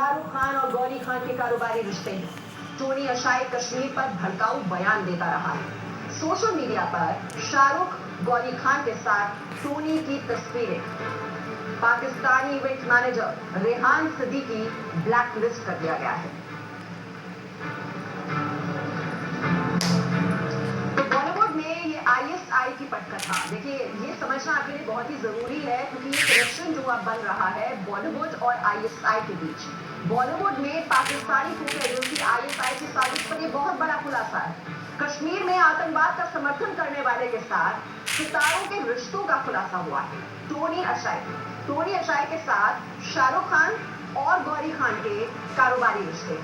शाहरुख खान और गौरी खान के कारोबारी रिश्ते हैं। टोनी अशाई कश्मीर पर भड़काऊ बयान देता रहा है। सोशल मीडिया पर शाहरुख गौरी खान के साथ टोनी की तस्वीरें। Pakistani event manager Rehan Siddiqui blacklist कर दिया गया है। आईएसआई की पटकथा देखिए, ये समझना आपके लिए बहुत ही जरूरी है क्योंकि ये कनेक्शन जो अब बन रहा है बॉलीवुड और आईएसआई के बीच। बॉलीवुड में पाकिस्तानी फूड एजेंसी आईएसआई की साजिश पर यह बहुत बड़ा खुलासा है। कश्मीर में आतंकवाद का समर्थन करने वाले के साथ सितारों के रिश्तों का खुलासा हुआ है। टोनी अशाई के साथ शाहरुख खान और गौरी खान के कारोबारी रिश्ते।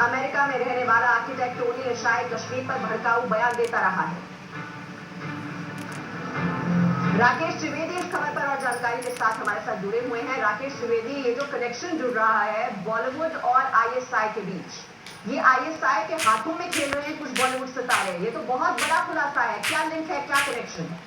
अमेरिका में रहने वाला आर्किटेक्ट टोनी अशाई कश्मीर पर भड़काऊ बयान देता रहा है। राकेश त्रिवेदी इस खबर पर और जानकारी के साथ हमारे साथ जुड़े हुए हैं। राकेश त्रिवेदी, ये जो कनेक्शन जुड़ रहा है बॉलीवुड और आईएसआई के बीच, ये आईएसआई के हाथों में खेल रहे हैं कुछ बॉलीवुड सितारे, ये तो बहुत बड़ा खुलासा है। क्या लिंक है, क्या कनेक्शन है?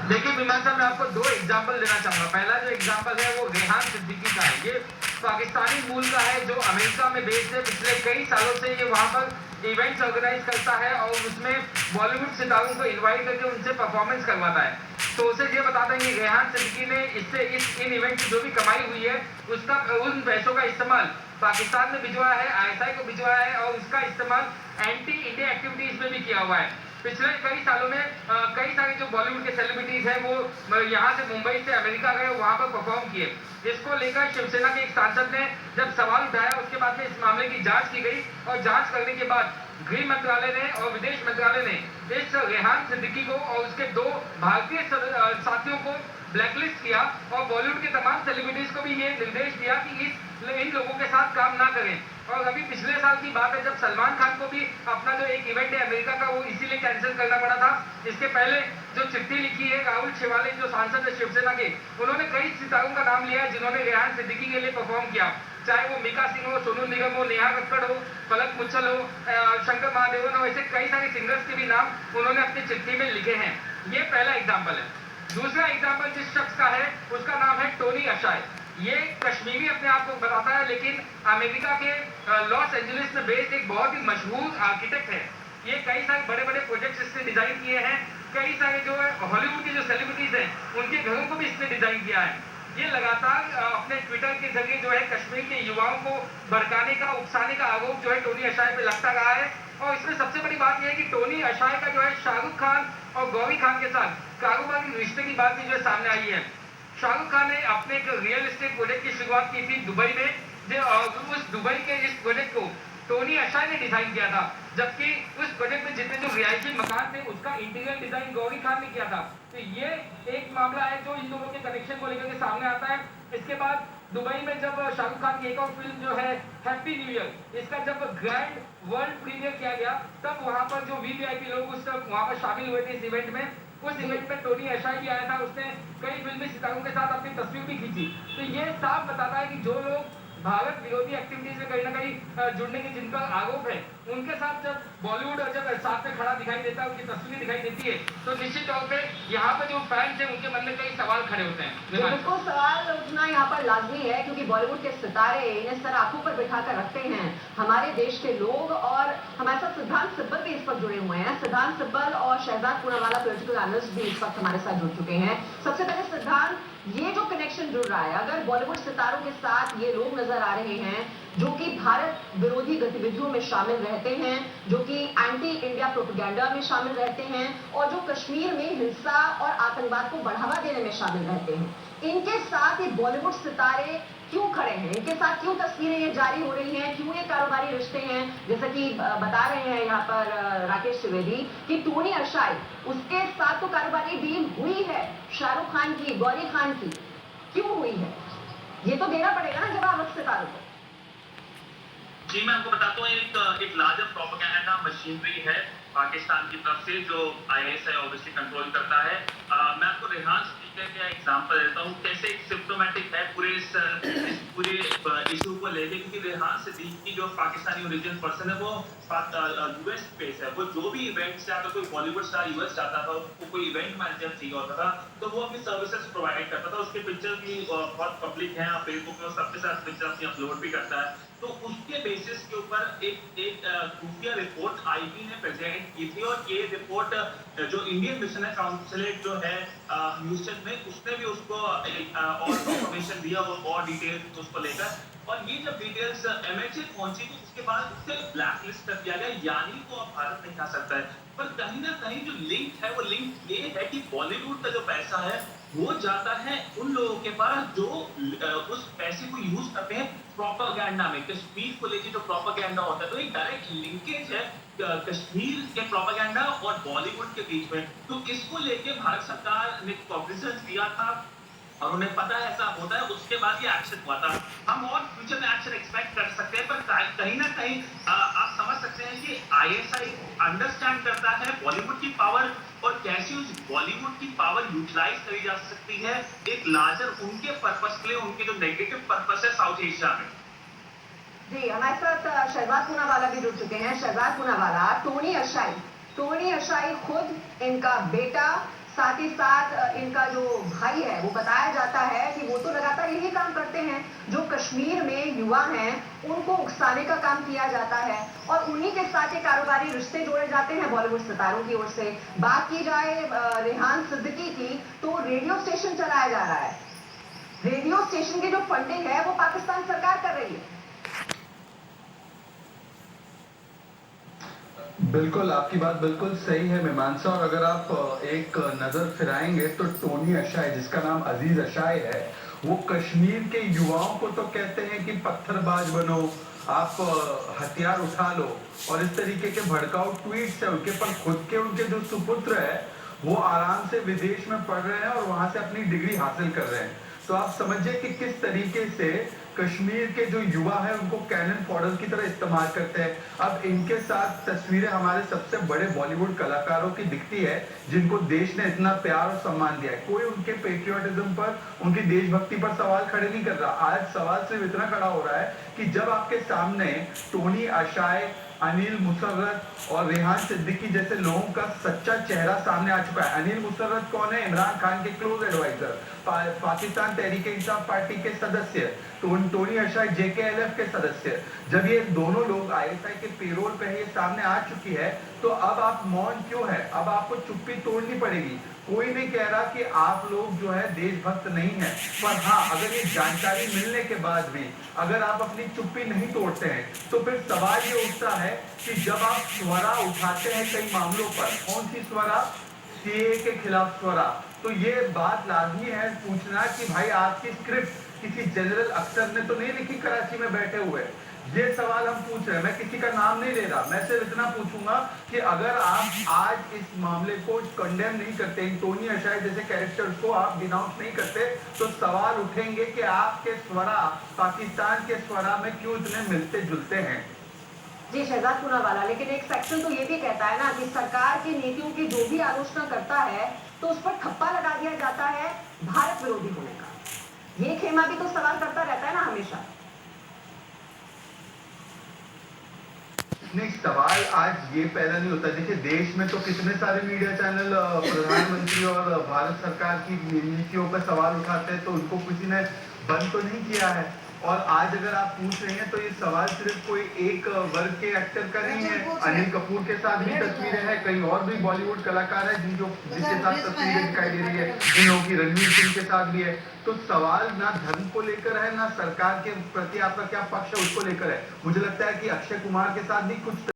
देखिए विमान साहब, मैं आपको 2 एग्जाम्पल देना चाहूंगा। पहला जो एग्जाम्पल है वो रेहान सिद्दीकी का है। ये पाकिस्तानी मूल का है जो अमेरिका में बेस्ड है। पिछले कई सालों से ये वहां पर इवेंट्स ऑर्गेनाइज करता है और उसमें बॉलीवुड सितारों को इनवाइट करके उनसे परफॉर्मेंस करवाता है। तो उसे ये बताते हैं कि रेहान सिद्दीकी ने इन इवेंट की जो भी कमाई हुई है उसका उन पैसों का इस्तेमाल पाकिस्तान में भिजवाया है, आईएसआई को भिजवाया है और उसका इस्तेमाल एंटी इंडिया एक्टिविटीज में भी किया हुआ है। पिछले कई सालों में कई सारे जो बॉलीवुड के सेलिब्रिटीज हैं वो यहाँ से मुंबई से अमेरिका गए, वहां पर परफॉर्म किए। इसको लेकर शिवसेना के एक सांसद ने जब सवाल उठाया, उसके बाद में इस मामले की जांच की गई और जांच करने के बाद गृह मंत्रालय ने और विदेश मंत्रालय ने इस रेहान सिद्दीकी को और उसके 2 भारतीय साथियों को ब्लैकलिस्ट किया और बॉलीवुड के तमाम सेलिब्रिटीज को भी ये निर्देश दिया कि इन लोगों के साथ काम ना करें। और अभी पिछले साल की बात है जब सलमान खान को भी अपना जो एक इवेंट है अमेरिका का वो इसीलिए कैंसिल करना पड़ा था। इसके पहले जो चिट्ठी लिखी है राहुल शिवाले जो सांसद है शिवसेना के, उन्होंने कई सितारों का नाम लिया है जिन्होंने रेहान सिद्दीकी के लिए परफॉर्म किया, चाहे वो मीका सिंह हो, सोनू निगम हो, नेहा कक्कड़ हो, पलक मुच्छल हो, शंकर महादेवन हो, ऐसे कई सारे सिंगर्स के भी नाम उन्होंने अपनी चिट्ठी में लिखे हैं। ये पहला एग्जाम्पल है। दूसरा एग्जाम्पल जिस शख्स का है उसका नाम है टोनी अशाई। ये कश्मीरी अपने आप को बताता है लेकिन अमेरिका के लॉस एंजलिस में बेस्ड एक बहुत ही मशहूर आर्किटेक्ट है। ये कई सारे बड़े बड़े प्रोजेक्ट्स इसने डिजाइन किए हैं। कई सारे जो हॉलीवुड के जो सेलिब्रिटीज हैं उनके घरों को भी इसने डिजाइन किया है। ये लगातार अपने ट्विटर के जरिए जो है कश्मीर के युवाओं को भड़काने का, उकसाने का आरोप जो है टोनी अशाई पे लगता रहा है। और इसमें सबसे बड़ी बात यह है कि टोनी अशाई का जो है शाहरुख खान और गौरी खान के साथ कारोबारी रिश्ते की बात भी जो है सामने आई है। शाहरुख खान ने अपने एक रियल एस्टेट प्रोजेक्ट की शुरुआत की थी दुबई में, उस दुबई के इस प्रोजेक्ट को टोनी अशाई ने डिजाइन किया था, जबकि उस प्रोजेक्ट में जितने जो रिहायशी मकान थे उसका इंटीरियर डिजाइन गौरी खान ने किया था। तो ये एक मामला है जो इन दोनों के कनेक्शन को लेकर के सामने आता है। इसके बाद दुबई में जब शाहरुख खान की एक और फिल्म जो है हैप्पी न्यू ईयर, इसका जब ग्रैंड वर्ल्ड प्रीमियर किया गया तब वहां पर जो वीवीआईपी लोग वहां पर शामिल हुए थे इस इवेंट में, उस इवेंट में टोनी अशाई भी आया था। उसने कई फिल्मी सितारों के साथ अपनी तस्वीर भी खींची। तो ये साफ बताता है कि जो लोग भारत विरोधी एक्टिविटीज में कहीं ना कहीं जुड़ने के जिन पर आरोप है उनके साथ जब बॉलीवुड और जब साथ में खड़ा दिखाई देता है, उनकी तस्वीर दिखाई देती है, तो निश्चित तौर पे यहाँ पे जो फैंस हैं उनके मन में कई सवाल खड़े होते हैं। बिल्कुल सवाल उठना यहाँ पर लाजमी है क्योंकि बॉलीवुड के सितारे इन्हें सर आंखों पर बिठा कर रखते हैं हमारे देश के लोग। और हमारे साथ सिद्धांत सिब्बल भी इस वक्त जुड़े हुए हैं। सिद्धांत सिब्बल और शहजाद पूनावाला पॉलिटिकल एनालिस्ट भी इस वक्त हमारे साथ जुड़ चुके हैं। सबसे पहले सिद्धांत, ये जो कनेक्शन जुड़ रहा है, अगर बॉलीवुड सितारों के साथ ये लोग नजर आ रहे हैं जो कि भारत विरोधी गतिविधियों में शामिल रहते हैं, जो कि एंटी इंडिया प्रोपेगेंडा में शामिल रहते हैं और जो कश्मीर में हिंसा और आतंकवाद को बढ़ावा देने में शामिल रहते हैं, इनके साथ ये बॉलीवुड सितारे क्यों खड़े हैं? इनके साथ क्यों तस्वीरें ये जारी हो रही हैं? क्यों ये कारोबारी रिश्ते हैं? जैसा कि बता रहे हैं यहाँ पर राकेश त्रिवेदी कि टोनी अशाई, उसके साथ तो कारोबारी डील हुई है शाहरुख खान की, गौरी खान की। क्यों हुई है? ये तो देना पड़ेगा ना जवाब सितारों को। जी मैं आपको बताता हूँ, एक लार्जर प्रोपेगेंडा मशीनरी है पाकिस्तान की तरफ से जो आईएसआई ऑब्वियसली कंट्रोल करता है। मैं आपको रेहान सिद्दीकी का एग्जांपल देता हूँ कैसे एक सिम्प्टोमेटिक है पूरे इशू को लेके, क्योंकि रेहान सिद्दीकी जो पाकिस्तानी ओरिजिन पर्सन है वो यूएस बेस है। वो जो भी इवेंट से अगर कोई बॉलीवुड स्टार यूएस जाता था, उसको कोई इवेंट मैनेजर चाहिए होता था, तो वो अपनी सर्विसेज प्रोवाइड करता था। उसके पिक्चर भी बहुत पब्लिक है, फेसबुक में सबके साथ पिक्चर अपनी अपलोड भी करता है। तो उसके बेसिस के ऊपर एक खुफिया रिपोर्ट आईबी ने प्रेजेंट की थी, और ये रिपोर्ट जो इंडियन मिशन काउंसिलेट जो है ह्यूस्टन में, उसने भी उसको और इंफॉर्मेशन दिया, वो और डिटेल्स उसको लेकर। और ये जब डिटेल्स एमएचए पहुंची तो उसके बाद उसे ब्लैक लिस्ट कर दिया गया, यानी वो अब भारत नहीं आ सकता है। पर कहीं ना कहीं जो लिंक है, वो लिंक ये है कि बॉलीवुड का जो पैसा है वो जाता है उन लोगों के पास जो उस पैसे को यूज करते हैं प्रोपेगेंडा में। कश्मीर को लेके जो प्रोपेगेंडा होता है, तो एक डायरेक्ट लिंकेज है कश्मीर के प्रोपेगेंडा और बॉलीवुड के बीच में। तो इसको लेके भारत सरकार ने कॉग्निजेंस दिया था और उन्हें पता है ऐसा होता है, उसके बाद ये एक्शन हुआ था। हम और फ्यूचर में एक्शन एक्सपेक्ट कर सकते हैं, पर कहीं ना कहीं आप समझ सकते हैं कि आईएसआई अंडरस्टैंड करता है बॉलीवुड की पावर और कैसे उस बॉलीवुड की पावर यूटिलाइज करी जा सकती है एक लार्जर उनके पर्पस के लिए, उनके जो नेगेटिव पर्पस है साउथ एशिया में। जी, हमारे साथ शहजाद पूनावाला भी जुड़ चुके हैं। शहजाद पूनावाला, टोनी अशाई खुद, इनका बेटा, साथ ही साथ इनका जो भाई है, वो बताया जाता है कि वो तो लगातार यही काम करते हैं। जो कश्मीर में युवा हैं उनको उकसाने का काम किया जाता है और उन्हीं के साथ ये कारोबारी रिश्ते जोड़े जाते हैं बॉलीवुड सितारों की ओर से। बात की जाए रेहान सिद्दीकी की, तो रेडियो स्टेशन चलाया जा रहा है। रेडियो स्टेशन की जो फंडिंग है वो पाकिस्तान सरकार कर रही है। बिल्कुल, आपकी बात बिल्कुल सही है मीमांसा। और अगर आप एक नजर फिराएंगे तो टोनी अशाई, जिसका नाम अजीज अशाई है, वो कश्मीर के युवाओं को तो कहते हैं कि पत्थरबाज बनो, आप हथियार उठा लो, और इस तरीके के भड़काऊ ट्वीट्स है उनके, पर खुद के उनके जो सुपुत्र है वो आराम से विदेश में पढ़ रहे हैं और वहां से अपनी डिग्री हासिल कर रहे हैं। तो आप समझिए कि किस तरीके से कश्मीर के जो युवा है उनको कैनन फॉडर की तरह इस्तेमाल करते हैं। अब इनके साथ तस्वीरें हमारे सबसे बड़े बॉलीवुड कलाकारों की दिखती है, जिनको देश ने इतना प्यार और सम्मान दिया है। कोई उनके पेट्रियोटिज्म पर, उनकी देशभक्ति पर सवाल खड़े नहीं कर रहा। आज सवाल सिर्फ इतना खड़ा हो रहा है कि जब आपके सामने टोनी अशाई, अनिल मुसर्रत और रेहान सिद्दीकी जैसे लोगों का सच्चा चेहरा सामने आ चुका है। अनिल मुसर्रत कौन है? इमरान खान के close adviser, Pakistan Tehreek Insaf party के सदस्य, टोनी अशाई जेकेएलएफ के सदस्य। जब ये दोनों लोग आईएसआई के पेरोल पे ये सामने आ चुकी है, तो अब आप मौन क्यों है? अब आपको चुप्पी तोड़नी पड़ेगी। कोई नहीं कह रहा कि आप लोग जो है देशभक्त नहीं है, पर हाँ, अगर ये जानकारी मिलने के बाद भी अगर आप अपनी चुप्पी नहीं तोड़ते हैं, तो फिर सवाल ये उठता है कि जब आप स्वरा उठाते हैं कई मामलों पर, कौन सी स्वरा? सीए के खिलाफ स्वरा, तो ये बात लाजमी है पूछना कि भाई आपकी स्क्रिप्ट किसी जनरल अफसर ने तो नहीं लिखी कराची में बैठे हुए? ये सवाल हम पूछ रहे हैं। मैं किसी का नाम नहीं ले रहा, मैं सिर्फ इतना पूछूंगा कि अगर आप आज इस मामले को कंडेम नहीं करते, टोनी अशाई जैसे कैरेक्टर्स को आप डिनाउंस नहीं करते, तो सवाल उठेंगे कि आपके स्वरा पाकिस्तान के स्वरा में क्यों इतने मिलते जुलते हैं। जी, शहजाद पूनावाला, लेकिन एक सेक्शन तो ये भी कहता है ना कि सरकार की नीतियों की जो भी आलोचना करता है तो उस पर ठप्पा लगा दिया जाता है भारत विरोधी होने का। ये खेमा भी तो सवाल करता रहता है ना हमेशा। नहीं, सवाल आज ये पैदा नहीं होता। देखिए, देश में तो कितने सारे मीडिया चैनल प्रधानमंत्री और भारत सरकार की नीतियों पर सवाल उठाते हैं, तो उनको किसी ने बंद तो नहीं किया है। और आज अगर आप पूछ रहे हैं तो ये सवाल सिर्फ कोई एक वर्ग के एक्टर का नहीं है। अनिल कपूर के साथ भी तस्वीरें हैं, कई और भी बॉलीवुड कलाकार हैं जिनके साथ तस्वीरें दिखाई दे रही है। इन लोगों की रणवीर सिंह के साथ भी है। तो सवाल ना धर्म को लेकर है, ना सरकार के प्रति आपका क्या पक्ष है उसको लेकर है। मुझे लगता है कि अक्षय कुमार के साथ भी कुछ